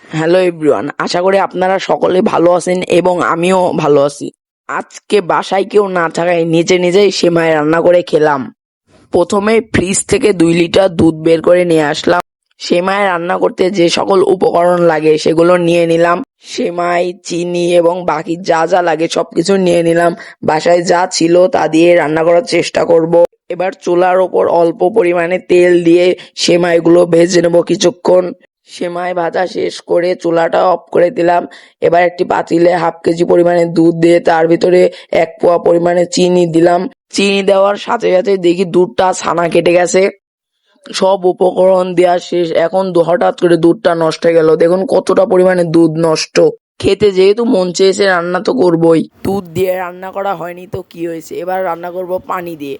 Hello everyone, আশা করি আপনারা সকলে ভালো আছেন এবং আমিও ভালো আছি। আজকে বাসায় কেউ না থাকায় নিজে নিজেই সেমাই রান্না করে খেলাম। প্রথমে ফ্রিজ থেকে 2 লিটার দুধ বের করে নিয়ে আসলাম। সেমাই রান্না করতে যে সকল উপকরণ লাগে সেগুলো নিয়ে নিলাম। সেমাই, চিনি এবং বাকি যা যা লাগে সবকিছু নিয়ে নিলাম। বাসায় যা ছিল তা দিয়ে রান্না করার চেষ্টা করব। এবার চুলার ওপর অল্প পরিমাণে তেল দিয়ে সেমাইগুলো ভেজে নেব কিছুক্ষণ। সেমাই ভাজা শেষ করে চুলাটা অফ করে দিলাম। এবার একটি পাতিলে হাফ কেজি পরিমাণে দুধ দিয়ে তার ভিতরে 1 পোয়া পরিমাণে চিনি দিলাম। চিনি দেওয়ার সাথে সাথে দেখি দুধটা ছানা কেটে গেছে। সব উপকরণ দেওয়া শেষ, এখন হঠাৎ করে দুধটা নষ্ট হয়ে গেল। দেখুন কতটা পরিমাণে দুধ নষ্ট। খেতে যেহেতু মন চেয়েছে রান্না তো করবই। দুধ দিয়ে রান্না করা হয়নি তো কি হয়েছে, এবার রান্না করব পানি দিয়ে।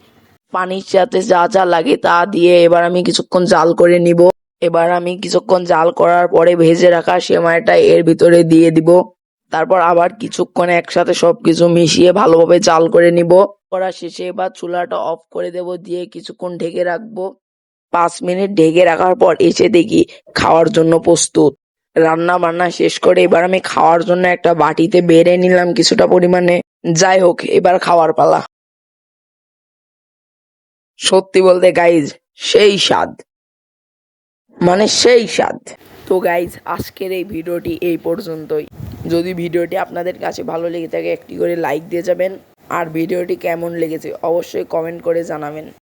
পানির সাথে যা যা লাগে তা দিয়ে এবার আমি কিছুক্ষণ জাল করে নিব। এবার আমি কিছুক্ষণ জাল করার পরে ভেজে রাখা সেমাইটা এর ভিতরে দিয়ে দিব। তারপর আবার কিছুক্ষণ একসাথে সবকিছু মিশিয়ে ভালোভাবে জাল করে নিব। করা শেষে এবার চুলাটা অফ করে দেব, দিয়ে কিছুক্ষণ ঢেকে রাখবো। 5 মিনিট ঢেকে রাখার পর এসে দেখি খাওয়ার জন্য প্রস্তুত। রান্না বান্না শেষ করে এবার আমি খাওয়ার জন্য একটা বাটিতে বেড়ে নিলাম কিছুটা পরিমাণে। যাই হোক, এবার খাওয়ার পালা। সত্যি বলতে গাইজ, সেই স্বাদ, মানে সেই স্বাদ। তো গাইজ, আজকের এই ভিডিওটি এই পর্যন্তই। যদি ভিডিওটি আপনাদের কাছে ভালো লেগে থাকে একটি করে লাইক দিয়ে যাবেন, আর ভিডিওটি কেমন লেগেছে অবশ্যই কমেন্ট করে জানাবেন।